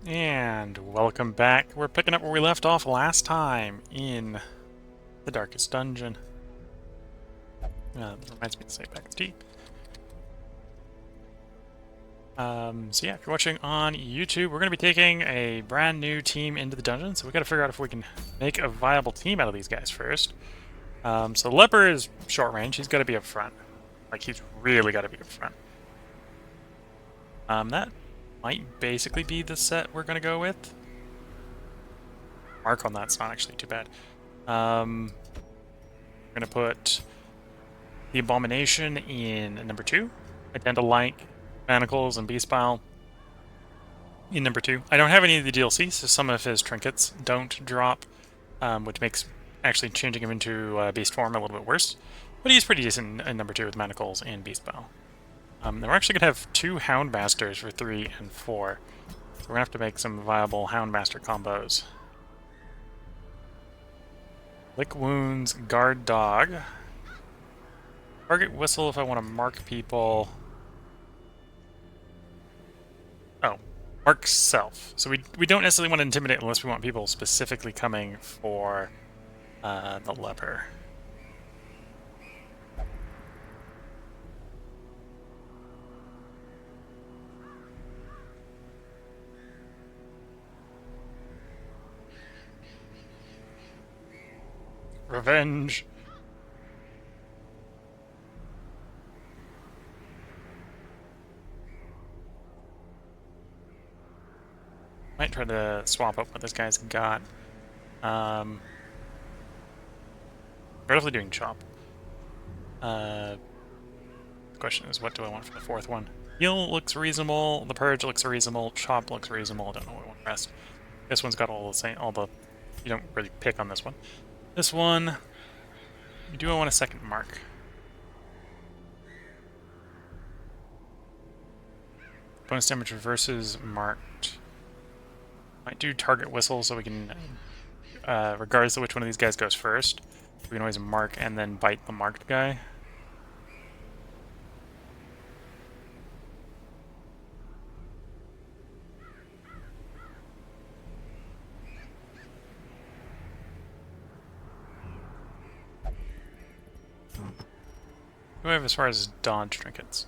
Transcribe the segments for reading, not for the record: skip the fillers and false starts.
And welcome back. We're picking up where we left off last time in the Darkest Dungeon. Reminds me to say back to tea. So yeah, if you're watching on YouTube, we're going to be taking a brand new team into the dungeon. So we got to figure out if we can make a viable team out of these guys first. So Leper is short range. He's got to be up front. Like, he's really got to be up front. That might basically be the set we're going to go with. Mark on that's not actually too bad. We're going to put the Abomination in number 2. I tend to like Manacles and Beastbile in number 2. I don't have any of the DLC, so some of his trinkets don't drop, which makes actually changing him into Beast form a little bit worse. But he's pretty decent in number 2 with Manacles and Beastbile. Then we're actually going to have 2 Houndmasters for 3 and 4. So we're going to have to make some viable Houndmaster combos. Lick Wounds, Guard Dog. Target Whistle if I want to mark people. Oh, mark self. So we don't necessarily want to intimidate unless we want people specifically coming for the leper. Revenge. Might try to swap up what this guy's got. We're definitely doing chop. The question is, what do I want for the 4th one? Heal looks reasonable. The purge looks reasonable. Chop looks reasonable. I don't know what I want rest. This one's got all the same. All the. You don't really pick on this one. This one. Do I want a second mark? Bonus damage reverses marked. Might do target whistle so we can, regardless of which one of these guys goes first, we can always mark and then bite the marked guy. What do I have as far as dodge trinkets?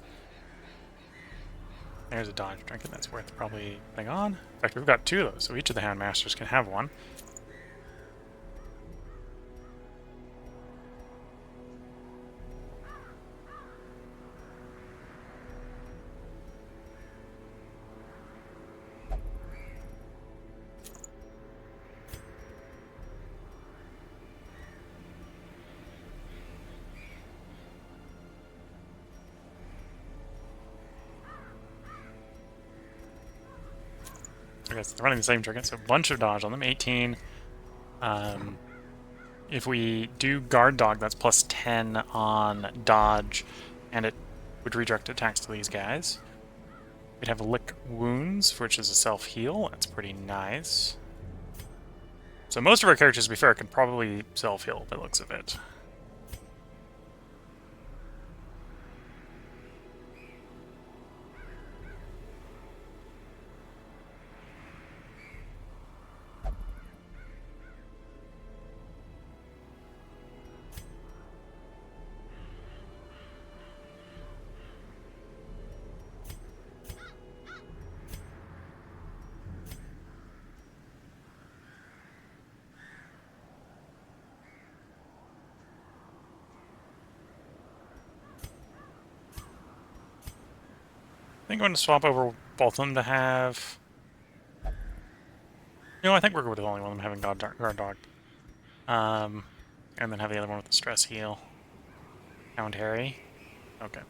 There's a dodge trinket that's worth probably putting on. In fact, we've got 2 of those, so each of the Houndmasters can have one. I guess they're running the same trinket, so a bunch of dodge on them. 18. If we do guard dog, that's plus 10 on dodge, and it would redirect attacks to these guys. We'd have lick wounds, which is a self-heal. That's pretty nice. So most of our characters, to be fair, can probably self-heal by the looks of it. I think I'm going to swap over both of them to have... I think we're good with the only one of them having guard dog. And then have the other one with the stress heal. Hound Harry. Okay.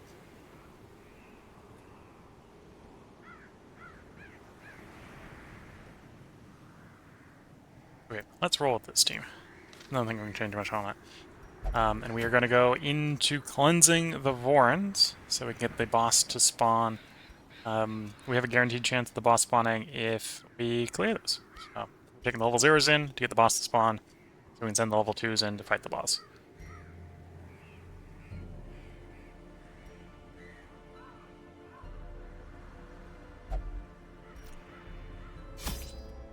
Okay, let's roll with this team. I don't think we can change much on it. And we are going to go into cleansing the Vorons, so we can get the boss to spawn. We have a guaranteed chance of the boss spawning if we clear this. So we're taking the level 0s in to get the boss to spawn, so we can send the level 2s in to fight the boss.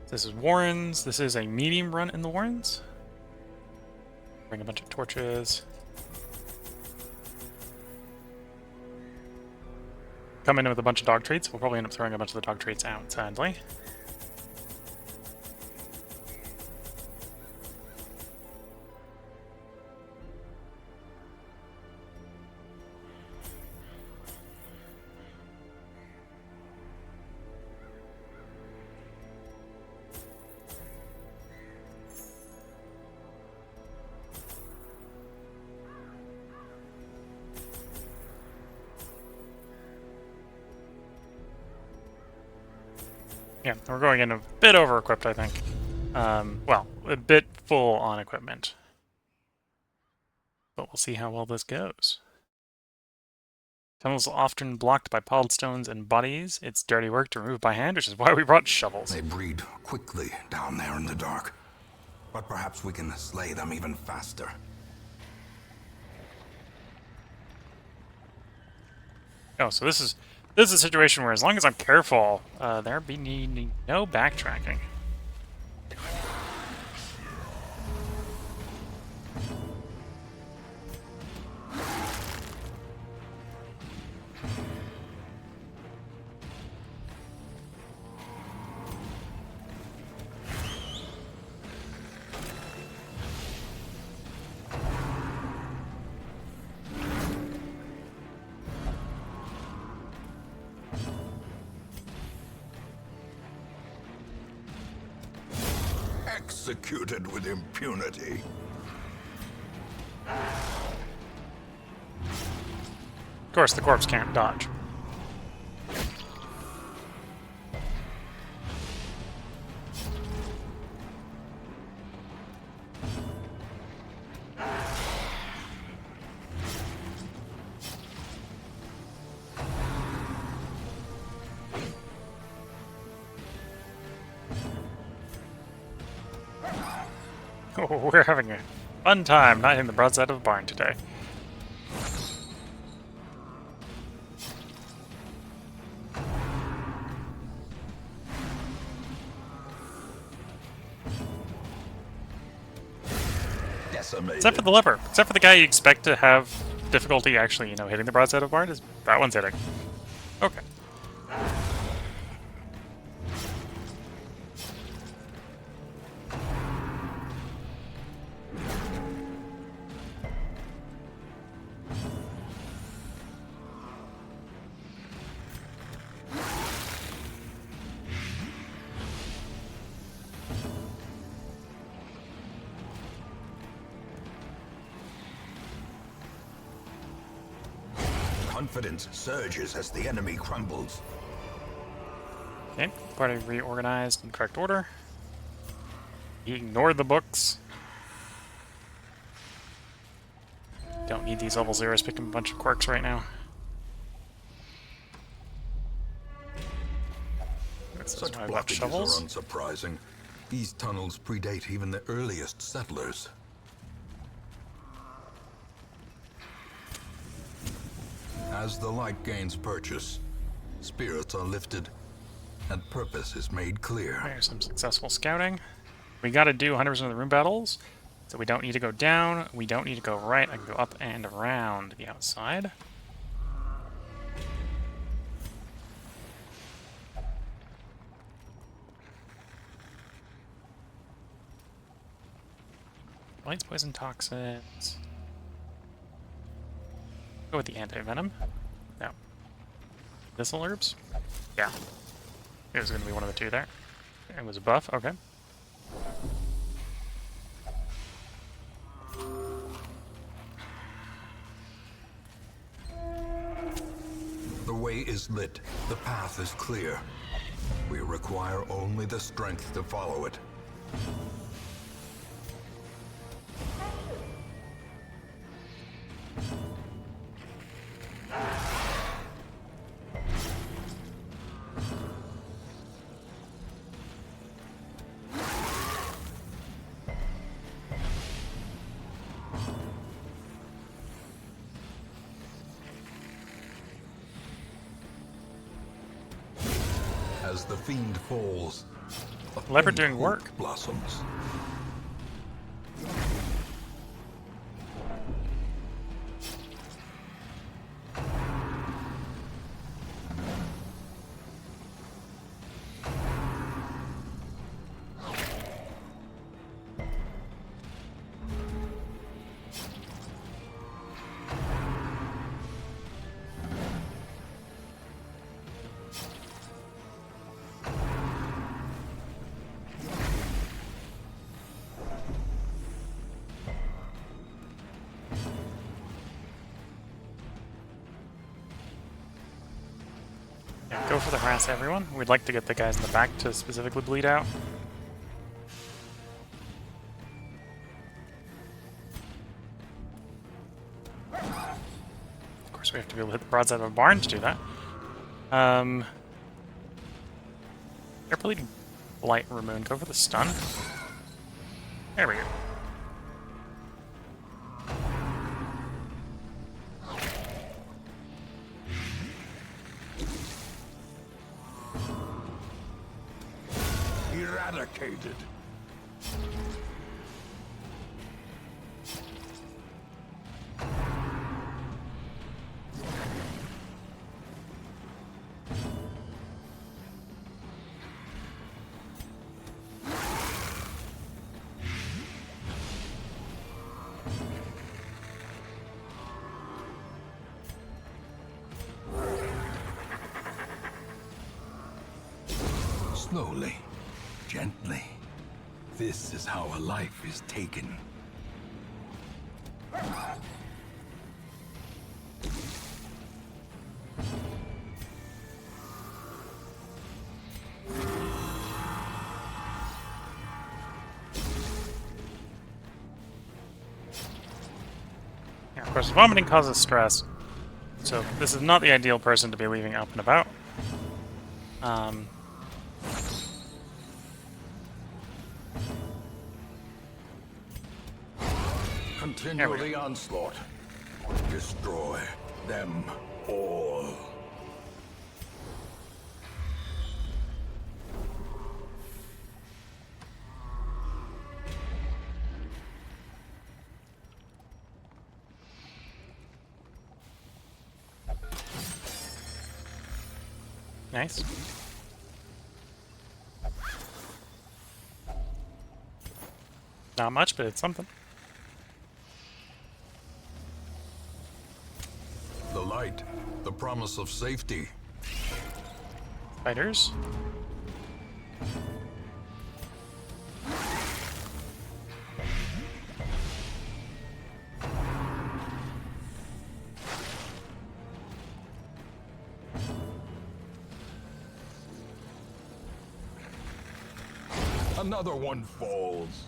This is Warrens. This is a medium run in the Warrens. Bring a bunch of torches. Come in with a bunch of dog treats. We'll probably end up throwing a bunch of the dog treats out, sadly. Yeah, we're going in a bit over-equipped, I think. Well, a bit full on equipment. But we'll see how well this goes. Tunnels are often blocked by piled stones and bodies. It's dirty work to remove by hand, which is why we brought shovels. They breed quickly down there in the dark. But perhaps we can slay them even faster. Oh, so this is a situation where as long as I'm careful, there be needing no backtracking. Executed with impunity. Of course, the corpse can't dodge. Oh, we're having a fun time not hitting the broadside of the barn today. Decimated. Except for the leper. Except for the guy you expect to have difficulty actually, hitting the broadside of the barn. That one's hitting. Okay. Confidence surges as the enemy crumbles. Okay, party reorganized in correct order. He ignored the books. Don't need these level zeros picking a bunch of quirks right now. Such blockages are unsurprising. These tunnels predate even the earliest settlers. As the light gains purchase, spirits are lifted, and purpose is made clear. There's some successful scouting. We gotta do 100% of the room battles, so we don't need to go down, we don't need to go right, I can go up and around the outside. Lights, poison, toxins. Go with the anti-venom. No. Missile herbs? Yeah. It was going to be one of the two there. It was a buff, okay. The way is lit. The path is clear. We require only the strength to follow it. As the fiend falls, A Leopard faint doing hope work. blossoms. Yeah, go for the harass everyone. We'd like to get the guys in the back to specifically bleed out. Of course, we have to be able to hit the broadside of a barn to do that. Air bleeding blight removed. Go for the stun. There we go. Eradicated. Slowly, gently. This is how a life is taken. Yeah, of course, vomiting causes stress, so this is not the ideal person to be leaving up and about. Continue the onslaught. Destroy them all. Nice. Not much, but it's something. The light, the promise of safety. Fighters. Another one falls.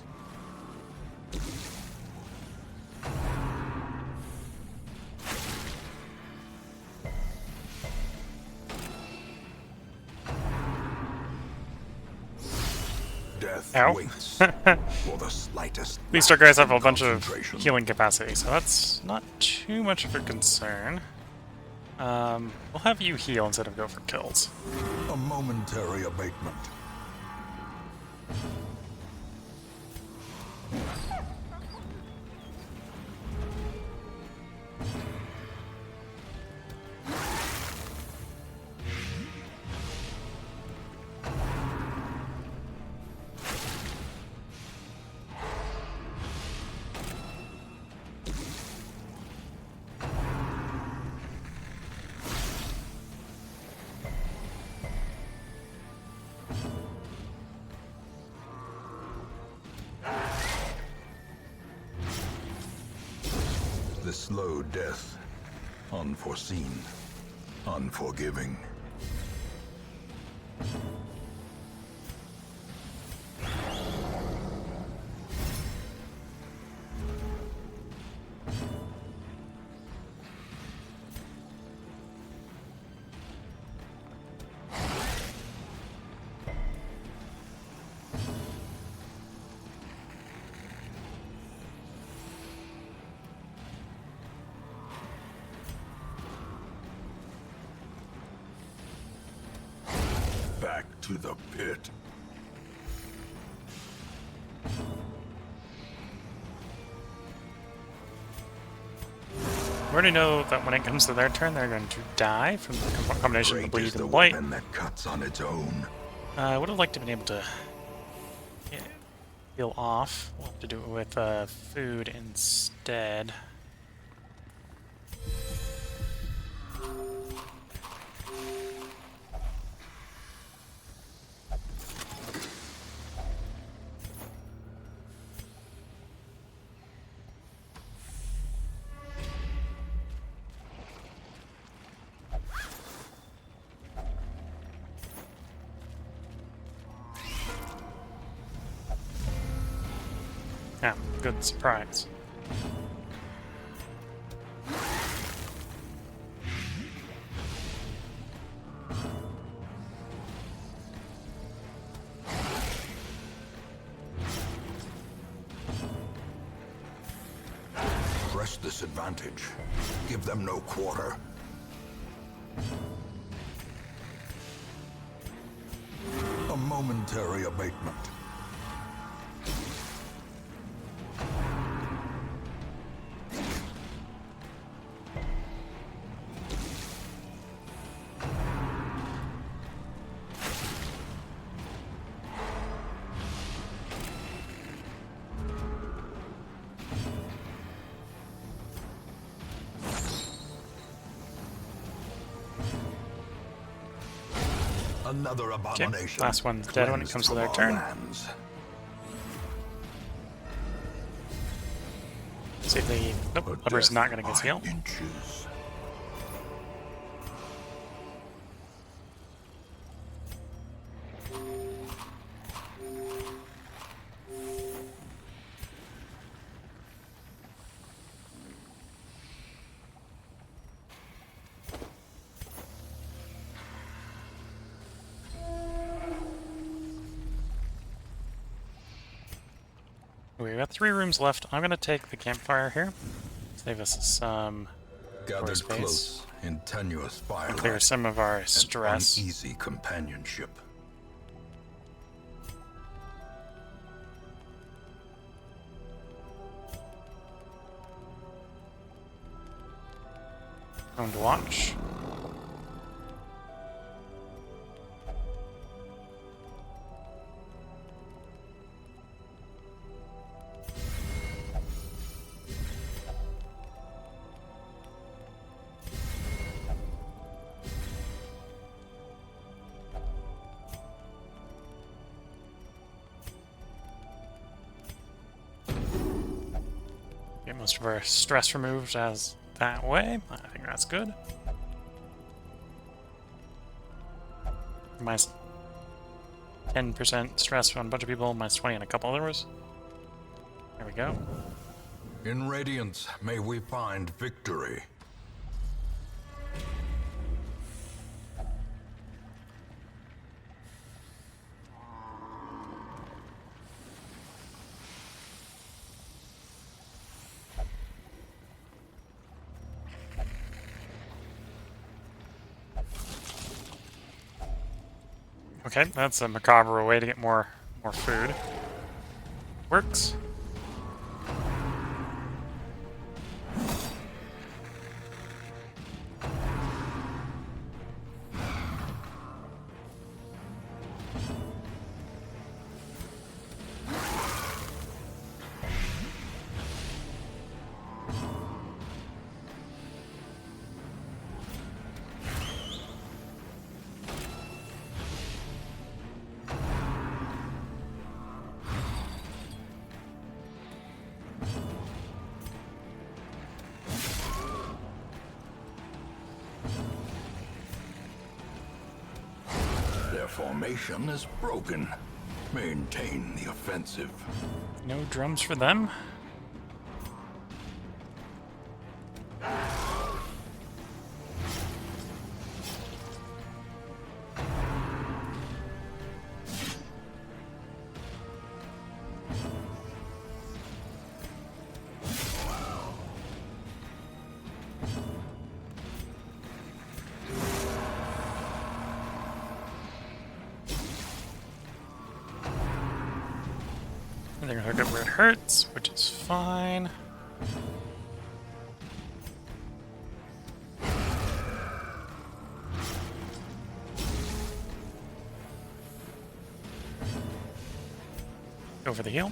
Death Ow. waits for the slightest. At least our guys have a bunch of concentration. healing capacity, so that's not too much of a concern. We'll have you heal instead of go for kills. A momentary abatement. The slow death, unforeseen, unforgiving. Back to the pit. We already know that when it comes to their turn, they're going to die from the combination of the Great is bleed the and blight. weapon that cuts on its own. I would have liked to have been able to heal off. We'll have to do it with food instead. Yeah, good surprise. Press this advantage. Give them no quarter. A momentary abatement. Another Okay, abomination. last one's dead when it comes to their turn. Lands. See if they... Nope, A Lever's death not going to get by healed. inches. We've got 3 rooms left. I'm going to take the campfire here. Save us some Gathered space. close in tenuous firelight. Clear some of our and stress. uneasy companionship. Time to watch. Get most of our stress removed as that way. I think that's good. Minus 10% stress on a bunch of people, minus 20 on a couple others. There we go. In Radiance, may we find victory. Okay, that's a macabre way to get more food. Works. Their formation is broken. Maintain the offensive. No drums for them. And they're gonna hook it where it hurts, which is fine. Go for the heal.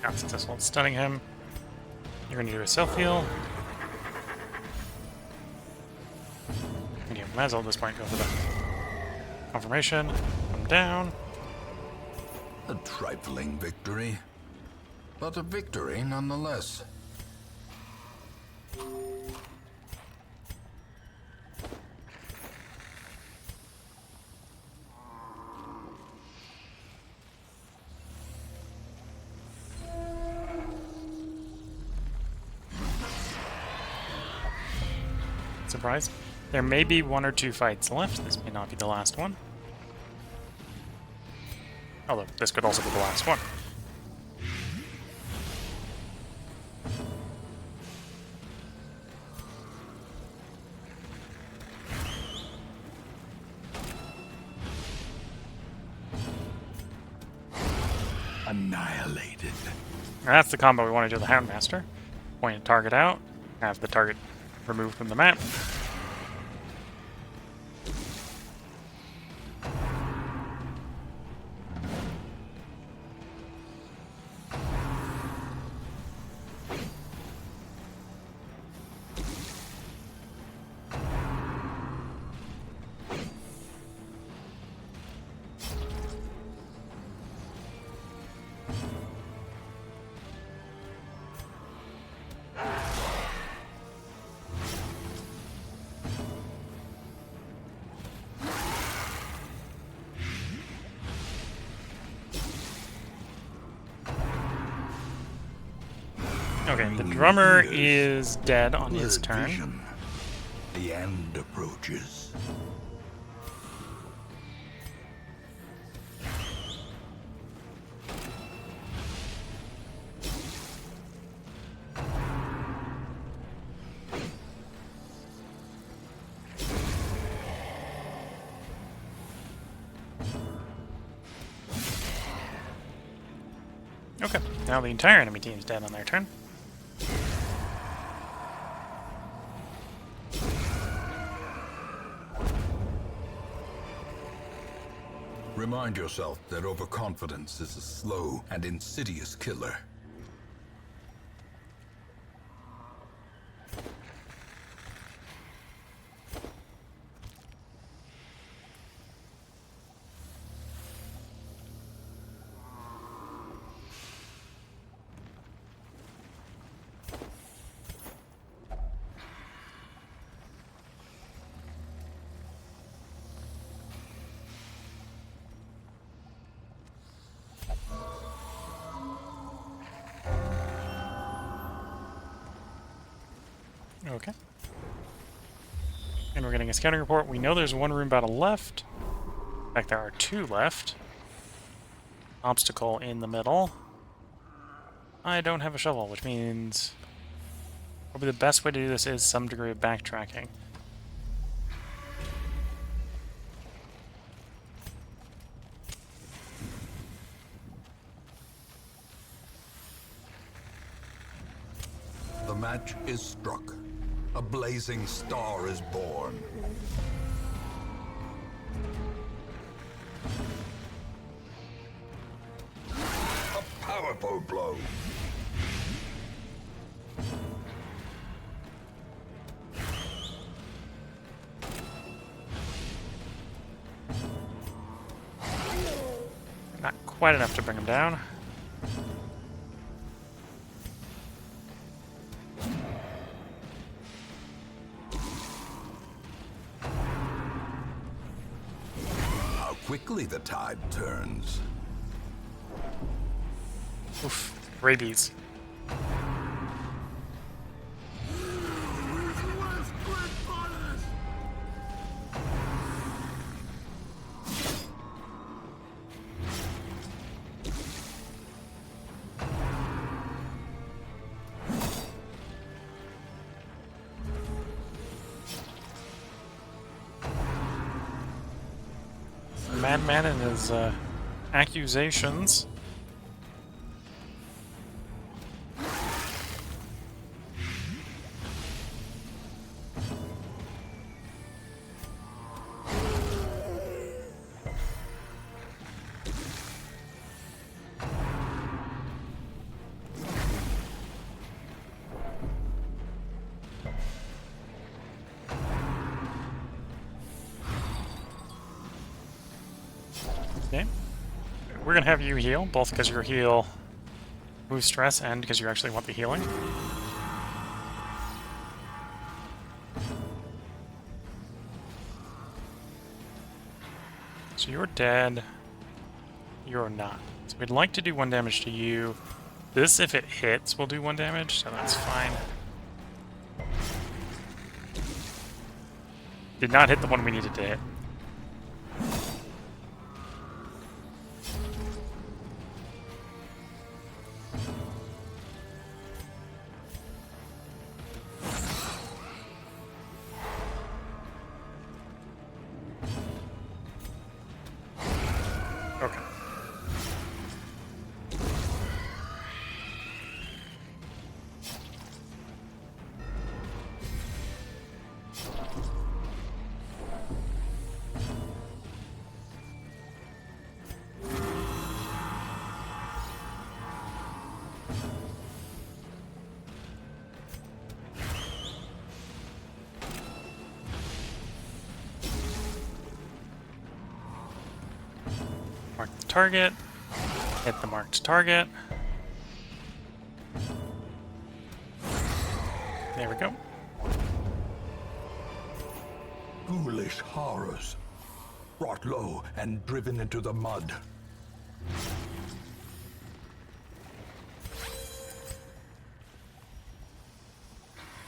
Not successful in stunning him. You're gonna do a self-heal. And you might as well at this point go for the confirmation. Come down. A trifling victory, but a victory nonetheless. Surprise. There may be 1 or 2 fights left. This may not be the last one. Although, this could also be the last one. Annihilated. That's the combo we want to do the Houndmaster. Point a target out, have the target removed from the map. Okay, the drummer is dead on his turn. Vision. The end approaches. Okay, now the entire enemy team is dead on their turn. Remind yourself that overconfidence is a slow and insidious killer. Okay. And we're getting a scouting report. We know there's 1 room battle left. In fact, there are 2 left. Obstacle in the middle. I don't have a shovel, which means probably the best way to do this is some degree of backtracking. The match is struck. A blazing star is born. A powerful blow. Not quite enough to bring him down. quickly the tide turns. Oof. Rabies. Madman and his accusations. Okay. We're gonna have you heal, both because your heal moves stress and because you actually want the healing. So you're dead. You're not. So we'd like to do 1 damage to you. This, if it hits, will do 1 damage, so that's fine. Did not hit the one we needed to hit. Okay. Mark the target. Hit the marked target. There we go. Ghoulish horrors. Brought low and driven into the mud.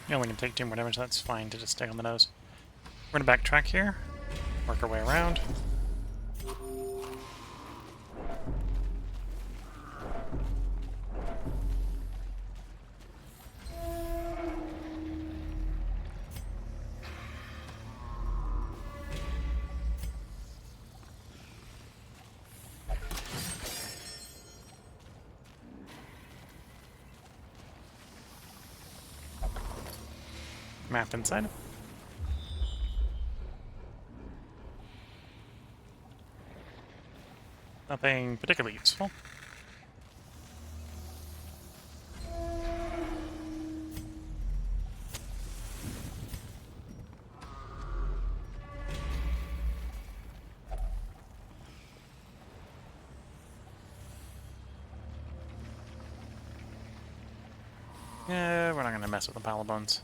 Yeah, we can take 2 more damage, that's fine to just stay on the nose. We're gonna backtrack here. Work our way around. Map inside. Nothing particularly useful. Yeah, we're not gonna mess with the pile of bones.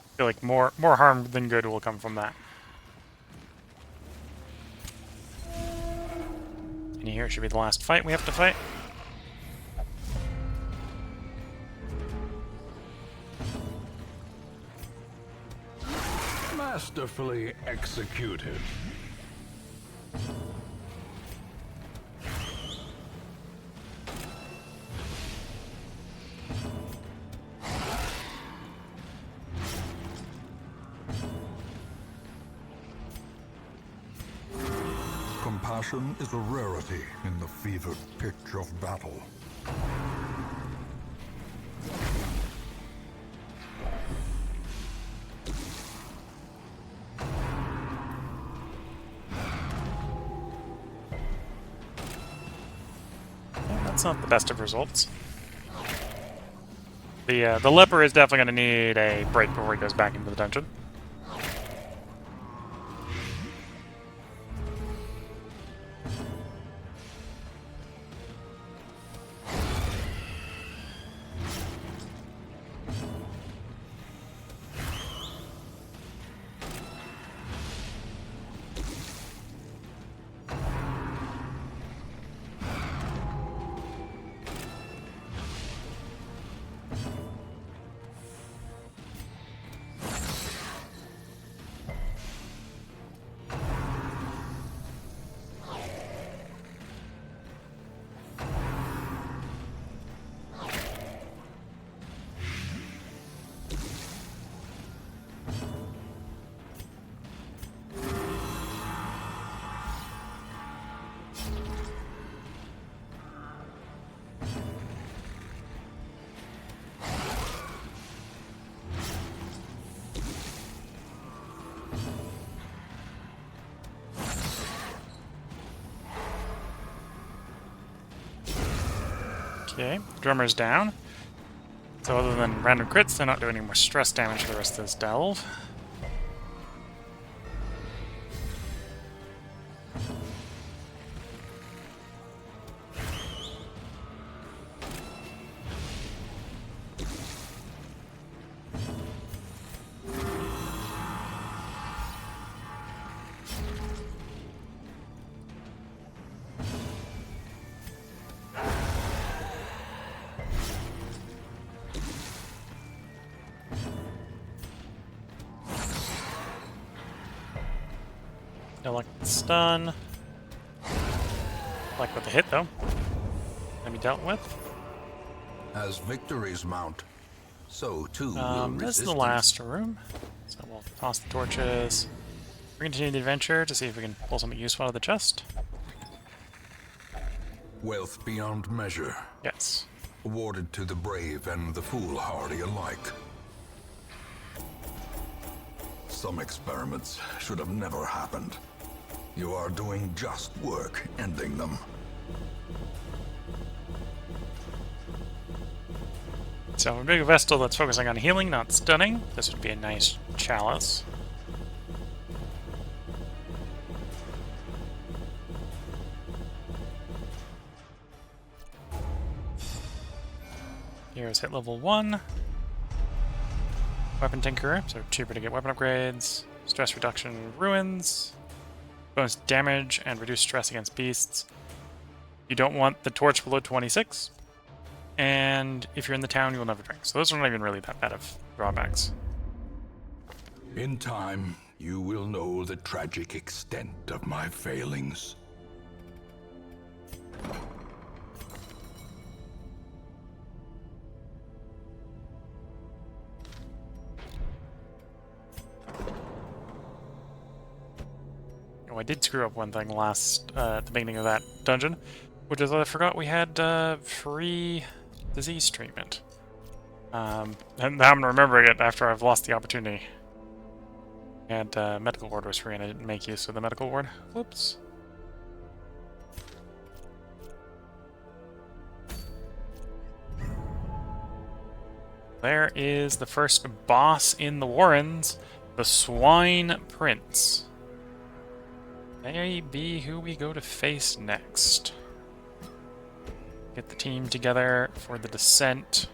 I feel like more harm than good will come from that. And here should be the last fight we have to fight. Masterfully executed. Compassion is a rarity in the fevered pitch of battle. Yeah, that's not the best of results. The leper is definitely going to need a break before he goes back into the dungeon. Okay, drummer's down. So other than random crits, they're not doing any more stress damage for the rest of this delve. No luck with the stun. Luck with the hit, though. Can be dealt with. As victories mount, so too will This is the resistance. last room. So we'll toss the torches. We're going to continue the adventure to see if we can pull something useful out of the chest. Wealth beyond measure, Yes. awarded to the brave and the foolhardy alike. Some experiments should have never happened. You are doing just work ending them. So a big Vestal that's focusing on healing, not stunning. This would be a nice chalice. Here's hit level 1. Weapon Tinkerer, so cheaper to get weapon upgrades. Stress reduction ruins. Bonus damage and reduce stress against beasts. You don't want the torch below 26. And if you're in the town, you will never drink. So those are not even really that bad of drawbacks. In time, you will know the tragic extent of my failings. Oh, I did screw up one thing at the beginning of that dungeon, which is I forgot we had free disease treatment. And now I'm remembering it after I've lost the opportunity. And medical ward was free and I didn't make use of the medical ward. Whoops. There is the first boss in the Warrens, the Swine Prince. May be who we go to face next. Get the team together for the descent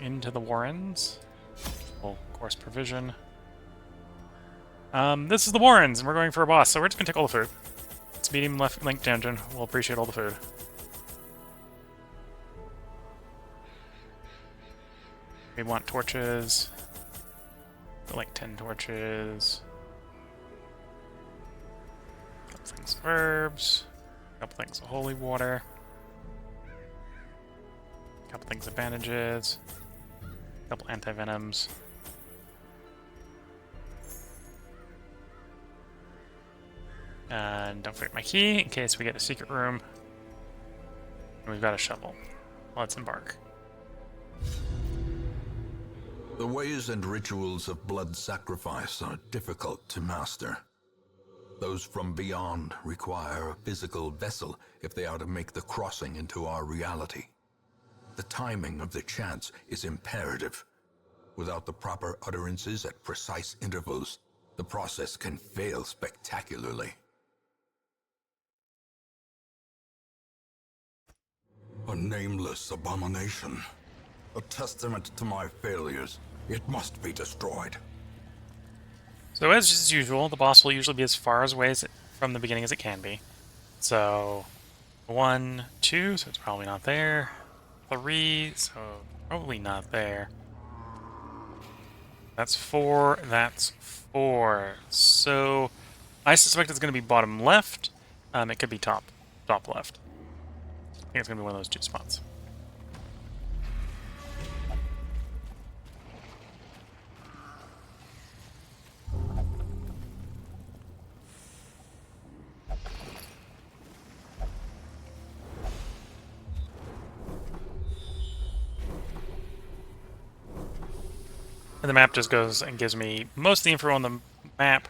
into the Warrens. Full course provision. This is the Warrens, and we're going for a boss, so we're just gonna take all the food. It's a medium left link dungeon. We'll appreciate all the food. We want torches. Like 10 torches. Couple things of herbs. Couple things of holy water. Couple things of bandages. Couple anti-venoms. And don't forget my key in case we get a secret room. And we've got a shovel. Let's embark. The ways and rituals of blood sacrifice are difficult to master. Those from beyond require a physical vessel if they are to make the crossing into our reality. The timing of the chants is imperative. Without the proper utterances at precise intervals, the process can fail spectacularly. A nameless abomination. A testament to my failures. It must be destroyed. So as usual, the boss will usually be as far away from the beginning as it can be. So 1, 2, so it's probably not there. 3, so probably not there. That's 4, that's 4. So I suspect it's going to be bottom left. It could be top left. I think it's going to be one of those two spots. And the map just goes and gives me most of the info on the map.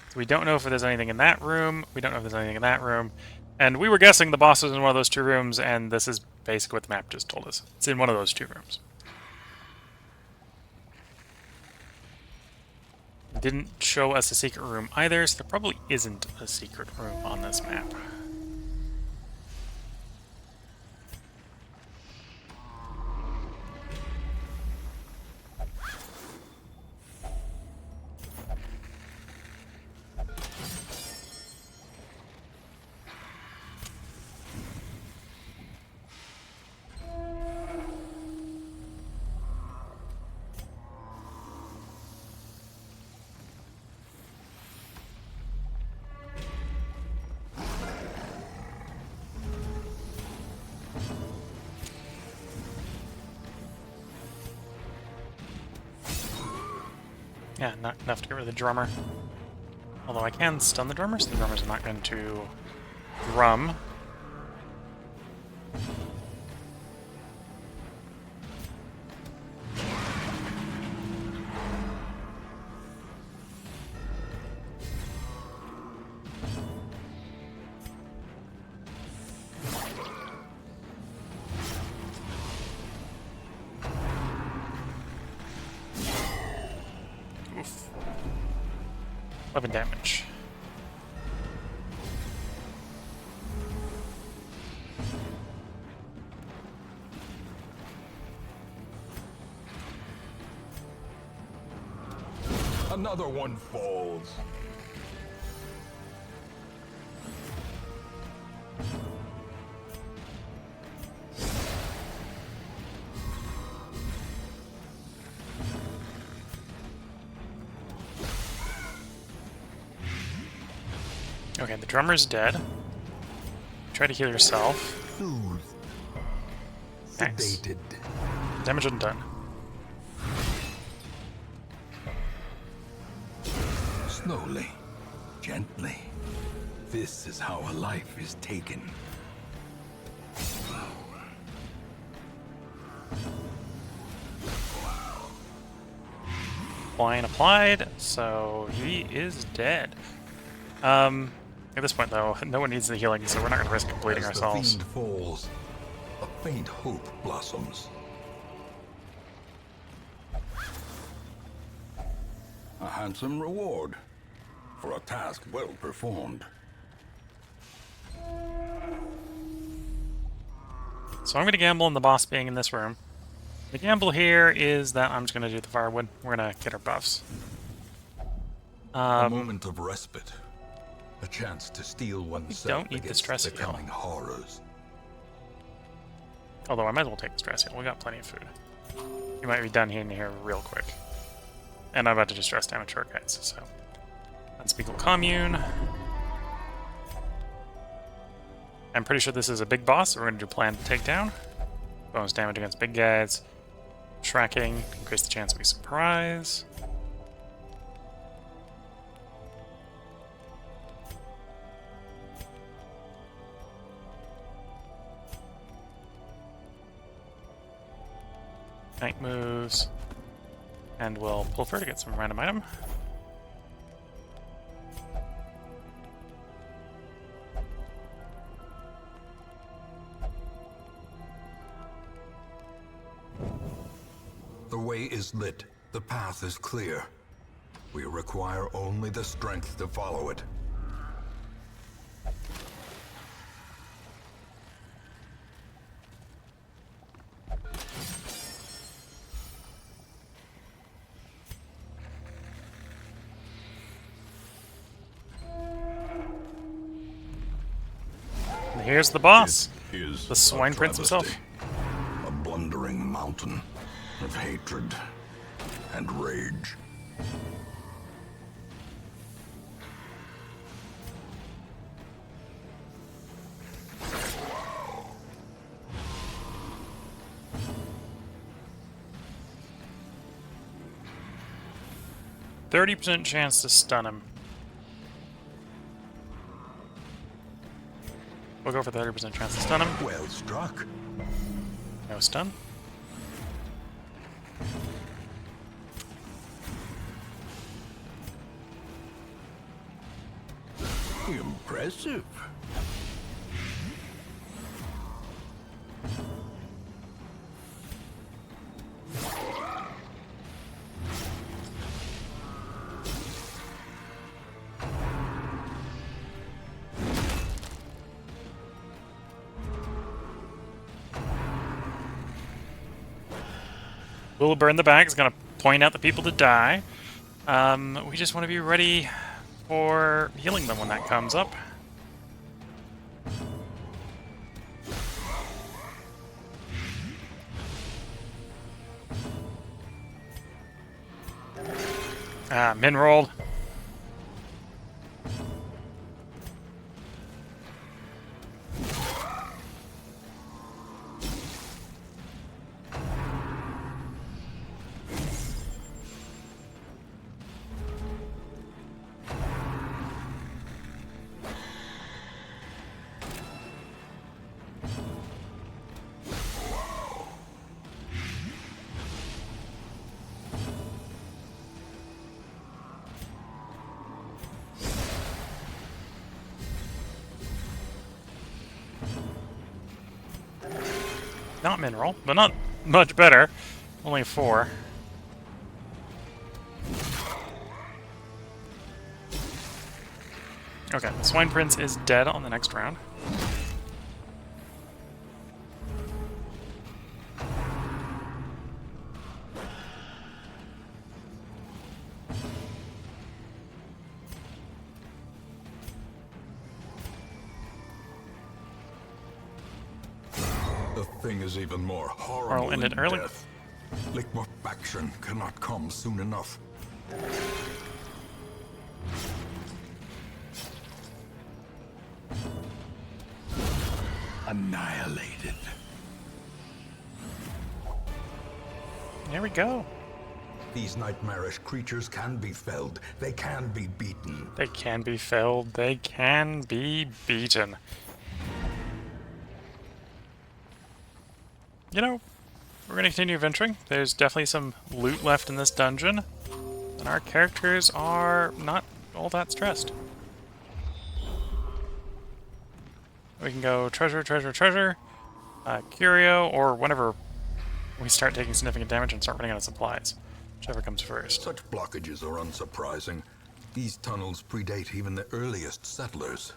So we don't know if there's anything in that room. We don't know if there's anything in that room. And we were guessing the boss was in one of those two rooms, and this is basically what the map just told us. It's in one of those two rooms. It didn't show us a secret room either, so there probably isn't a secret room on this map. Yeah, not enough to get rid of the drummer. Although I can stun the drummer, so the drummers are not going to drum. Oof. 11 damage. Another one falls. Okay, the drummer's dead. Try to heal yourself. Soothed. Nice. Sedated. Damage undone. Slowly. Gently. This is how a life is taken. Swine applied, so he is dead. At this point, though, no one needs the healing, so we're not going to risk bleeding As ourselves. the fiend falls, a faint hope blossoms. A handsome reward for a task well performed. So I'm going to gamble on the boss being in this room. The gamble here is that I'm just going to do the firewood. We're going to get our buffs. A moment of respite. A chance to steel oneself don't need the against stress the heal. coming horrors. Although I might as well take the stress heal. We got plenty of food. You might be done in here real quick. And I'm about to distress damage our guys, so. Unspeakable Commune. I'm pretty sure this is a big boss, so we're going to do planned takedown. Bonus damage against big guys. Tracking, increase the chance we surprise. Night moves. And we'll pull through to get some random item. The way is lit. The path is clear. We require only the strength to follow it. And here's the boss. It is The Swine a Prince himself. travesty. A blundering mountain of hatred and rage. %30 chance to stun him. We'll go for the 30% chance to stun him. Well struck. No stun. Impressive. Wilbur in the back is going to point out the people to die. We just want to be ready for healing them when that comes up. Min rolled. Not mineral, but not much better. Only 4. Okay, the Swine Prince is dead on the next round. The thing is even more horrible I'll end it than early. death. Liquefaction cannot come soon enough. Annihilated. There we go. These nightmarish creatures can be felled. They can be beaten. They can be felled. They can be beaten. You know, we're going to continue venturing. There's definitely some loot left in this dungeon. And our characters are not all that stressed. We can go treasure, treasure, treasure, curio, or whenever we start taking significant damage and start running out of supplies. Whichever comes first. Such blockages are unsurprising. These tunnels predate even the earliest settlers.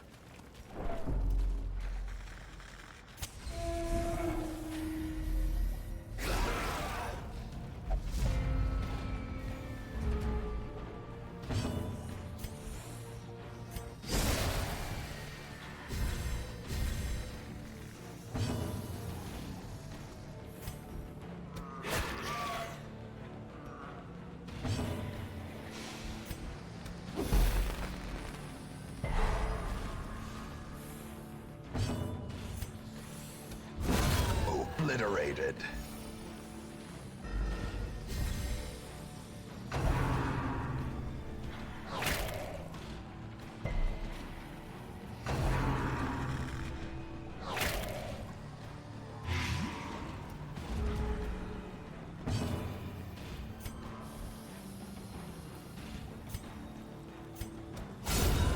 Obliterated.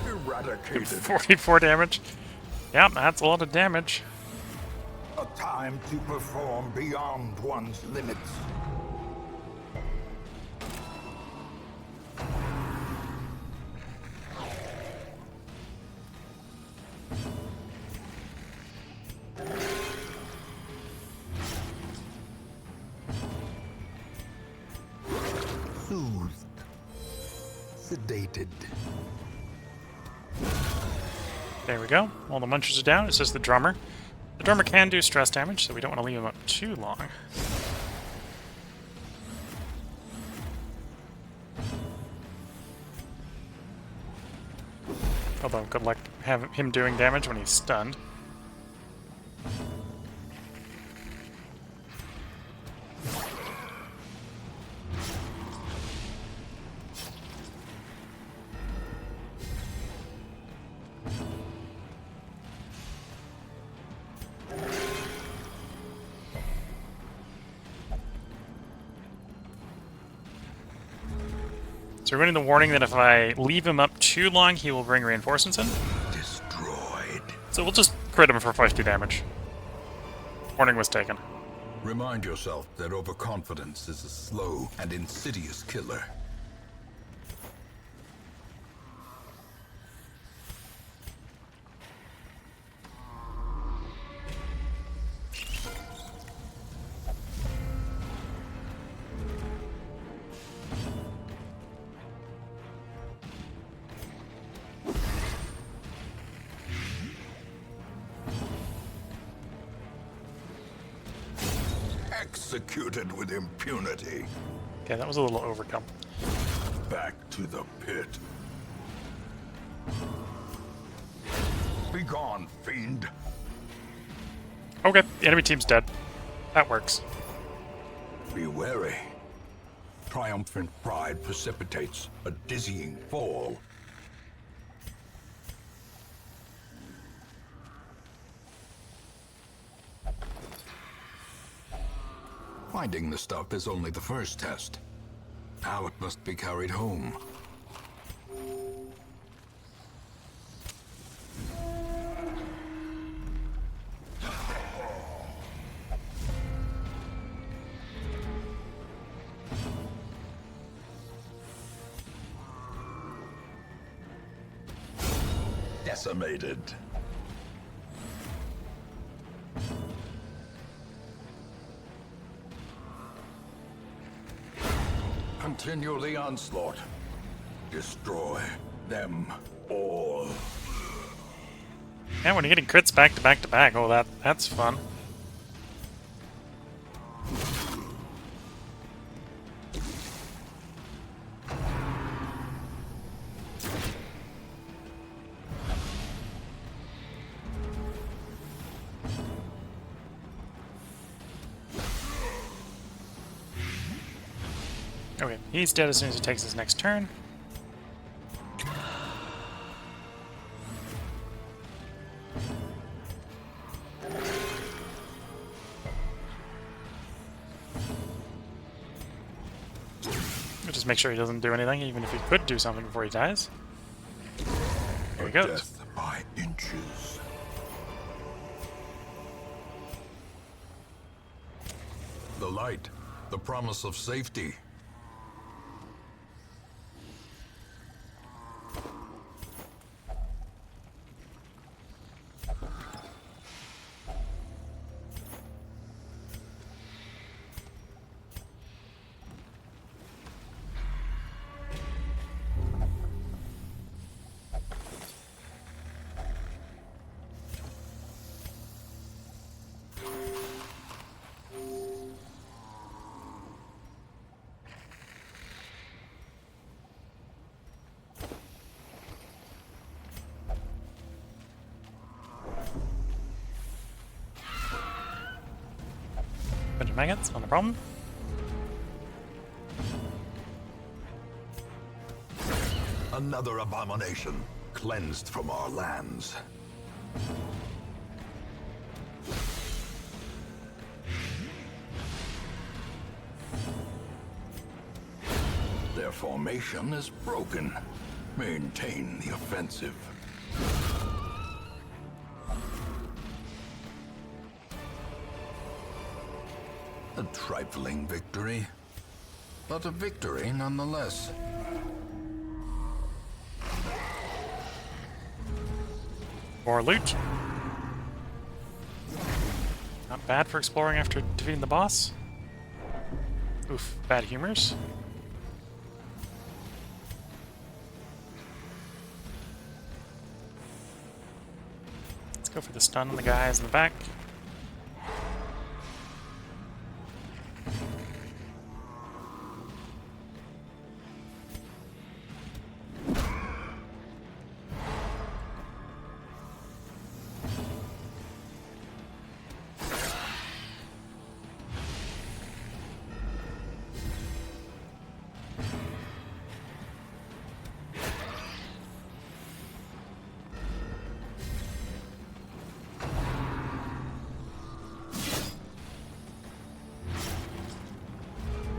Eradicated. 44 damage. Yep, that's a lot of damage. A time to perform beyond one's limits. Soothed. Sedated. There we go. All the munchers are down. It's just the drummer. The drummer can do stress damage, so we don't want to leave him up too long. Although, good luck have him doing damage when he's stunned. So we're getting the warning that if I leave him up too long, he will bring reinforcements in. Destroyed. So we'll just crit him for 50 damage. Warning was taken. Remind yourself that overconfidence is a slow and insidious killer. executed with impunity. Okay, that was a little overkill. Back to the pit. Begone, fiend. Okay, the enemy team's dead. That works. Be wary. Triumphant pride precipitates a dizzying fall. Finding the stuff is only the first test. Now it must be carried home. Decimated. Continue the onslaught. Destroy them all. Yeah, when you're getting crits back to back to back, oh, that's fun. Okay, he's dead as soon as he takes his next turn. We'll just make sure he doesn't do anything, even if he could do something before he dies. There he goes. Death by inches. The light, the promise of safety. Bunch of maggots, not a problem. Another abomination cleansed from our lands. Their formation is broken. Maintain the offensive. A trifling victory, but a victory nonetheless. More loot. Not bad for exploring after defeating the boss. Oof, bad humors. Let's go for the stun on the guys in the back.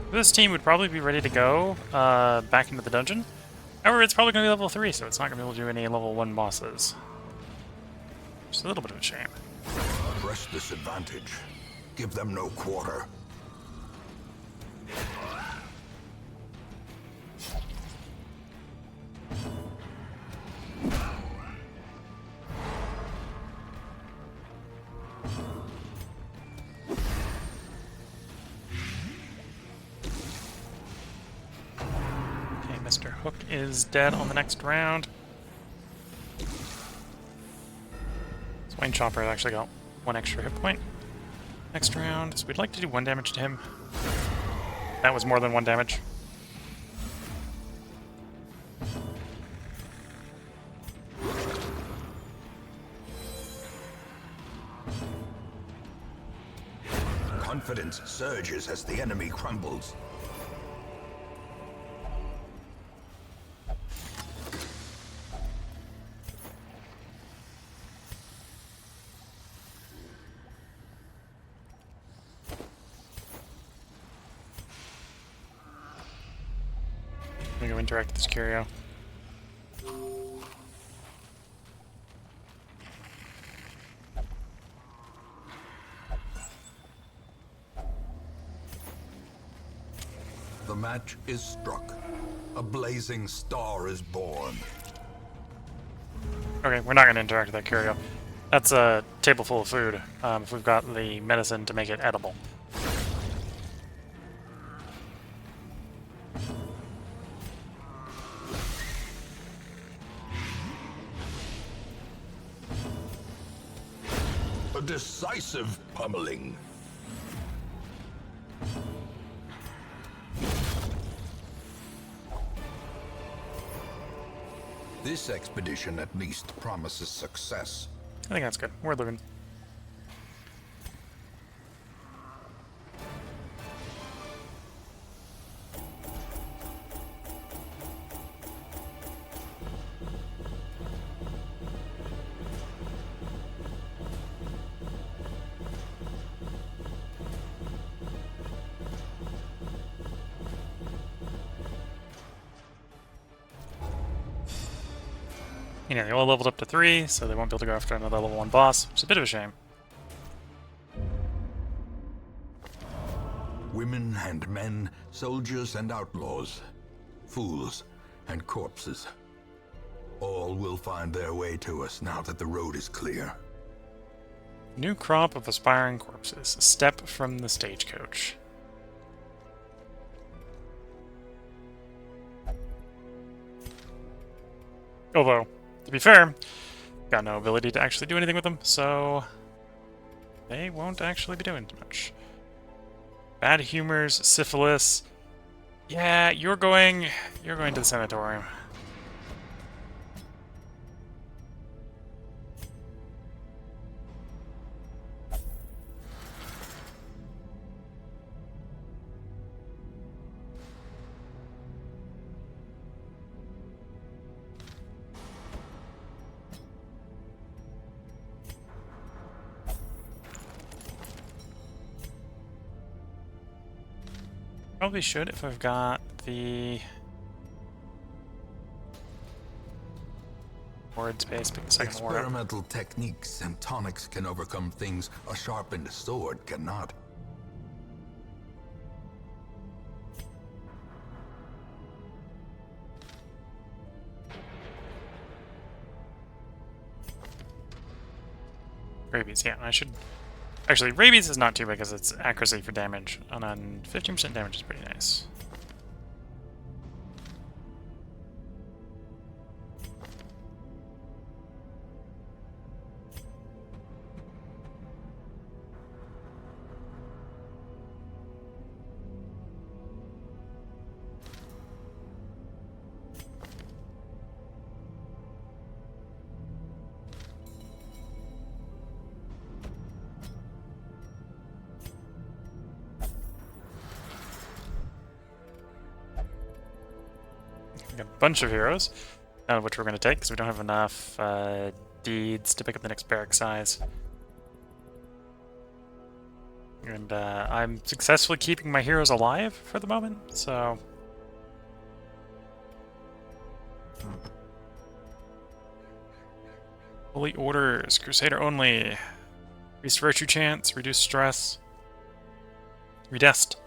This team would probably be ready to go back into the dungeon. However, it's probably going to be level 3, so it's not going to be able to do any level 1 bosses. Just a little bit of a shame. Press this advantage. Give them no quarter. Mr. Hook is dead on the next round. Swine Chopper has actually got 1 extra hit point. next round. So we'd like to do 1 damage to him. That was more than 1 damage. Confidence surges as the enemy crumbles. I'm gonna go interact with this curio. The match is struck. A blazing star is born. Okay, we're not going to interact with that curio. That's a table full of food, if we've got the medicine to make it edible. A decisive pummeling. This expedition at least promises success. I think that's good. We're living. You know, they all leveled up to 3, so they won't be able to go after another level 1 boss, which is a bit of a shame. Women and men, soldiers and outlaws, fools and corpses. All will find their way to us now that the road is clear. New crop of aspiring corpses. A step from the stagecoach. Although, to be fair, got no ability to actually do anything with them, so they won't actually be doing too much. Bad humors, syphilis. Yeah, you're going to the sanatorium. Probably should if I've got the ward space, pick the second ward up. Experimental techniques and tonics can overcome things a sharpened sword cannot. Rabies, yeah, I should... Actually, rabies is not too bad because it's accuracy for damage, and then 15% damage is pretty nice. A bunch of heroes, none of which we're going to take because we don't have enough deeds to pick up the next barrack size. And I'm successfully keeping my heroes alive for the moment, so... Holy Orders, Crusader only. Increased virtue chance, reduce stress. Redest.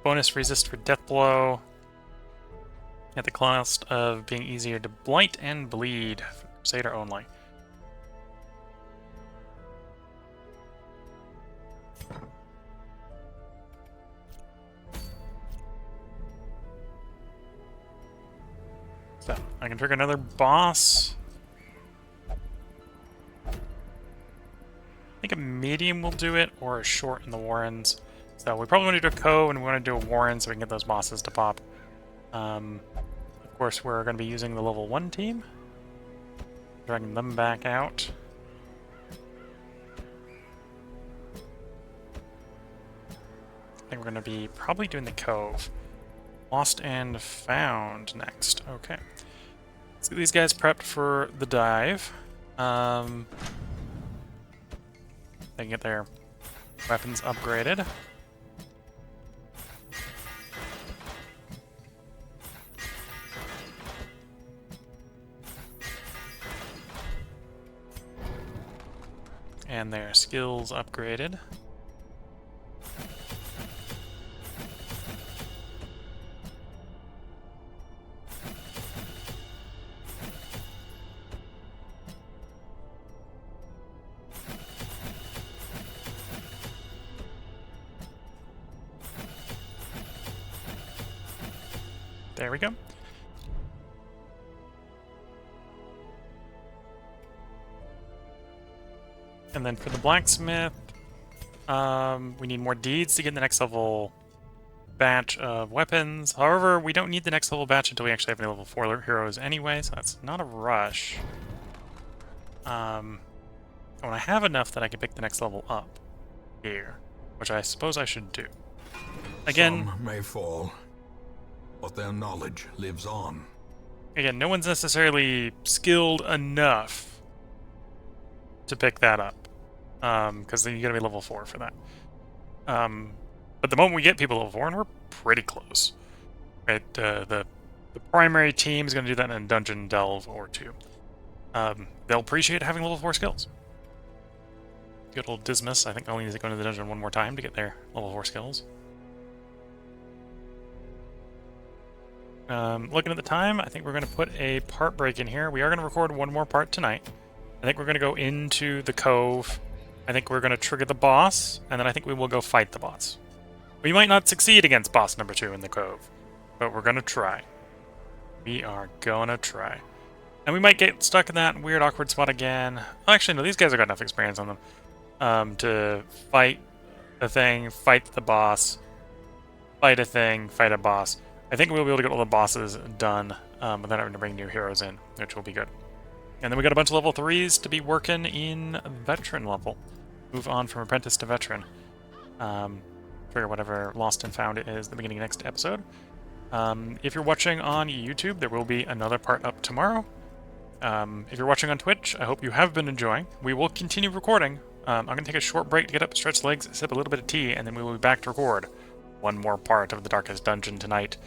Bonus resist for death blow. At the cost of being easier to blight and bleed. For Crusader only. So, I can trigger another boss. I think immediately medium will do it, or a short in the Warrens. So we probably want to do a Cove, and we want to do a Warren so we can get those bosses to pop. Of course, we're going to be using the level 1 team. Dragging them back out. I think we're going to be probably doing the Cove. Lost and Found next. Okay. Let's get these guys prepped for the dive. They can get their weapons upgraded. And their skills upgraded. There we go. And then for the blacksmith, we need more deeds to get the next level batch of weapons. However, we don't need the next level batch until we actually have any level 4 heroes anyway, so that's not a rush. When I have enough that I can pick the next level up here, which I suppose I should do. Again, some may fall, but their knowledge lives on. Again, no one's necessarily skilled enough to pick that up, because then you gotta be level 4 for that. But the moment we get people level 4, and we're pretty close, right? The primary team is gonna do that in a dungeon delve or 2. They'll appreciate having level 4 skills. Good old Dismas, I think I only need to go into the dungeon one more time to get their level 4 skills. Looking at the time, I think we're going to put a part break in here. We are going to record one more part tonight. I think we're going to go into the Cove. I think we're going to trigger the boss, and then I think we will go fight the boss. We might not succeed against boss number 2 in the Cove, but we're going to try. We are going to try. And we might get stuck in that weird, awkward spot again. Oh, actually, no, these guys have got enough experience on them to fight a thing, fight the boss, fight a thing, fight a boss. I think we'll be able to get all the bosses done without having to bring new heroes in, which will be good. And then we got a bunch of level 3s to be working in veteran level. Move on from apprentice to veteran. Trigger whatever Lost and Found it is at the beginning of next episode. If you're watching on YouTube, there will be another part up tomorrow. If you're watching on Twitch, I hope you have been enjoying. We will continue recording. I'm going to take a short break to get up, stretch legs, sip a little bit of tea, and then we will be back to record one more part of the Darkest Dungeon tonight.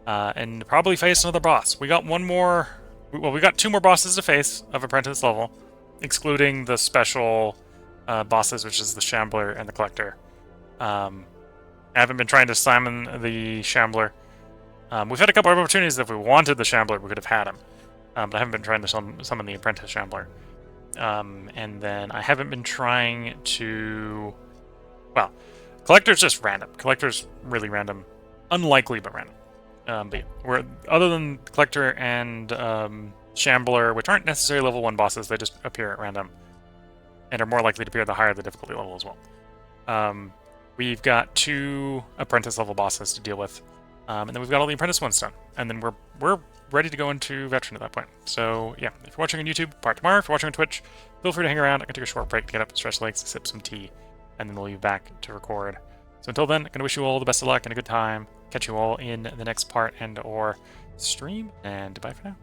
And probably face another boss. We got one more... Well, we got 2 more bosses to face of Apprentice level, excluding the special bosses, which is the Shambler and the Collector. I haven't been trying to summon the Shambler. We've had a couple of opportunities that if we wanted the Shambler, we could have had him. But I haven't been trying to summon the Apprentice Shambler. And then I haven't been trying to... Well, Collector's just random. Collector's really random. Unlikely, but random. But yeah, other than Collector and Shambler, which aren't necessarily level 1 bosses, they just appear at random. And are more likely to appear the higher the difficulty level as well. We've got 2 Apprentice level bosses to deal with. And then we've got all the Apprentice ones done. And then we're ready to go into Veteran at that point. So yeah, if you're watching on YouTube, part tomorrow. If you're watching on Twitch, feel free to hang around. I can take a short break to get up, stretch legs, sip some tea, and then we'll be back to record. So until then, I'm going to wish you all the best of luck and a good time. Catch you all in the next part and or stream, and bye for now.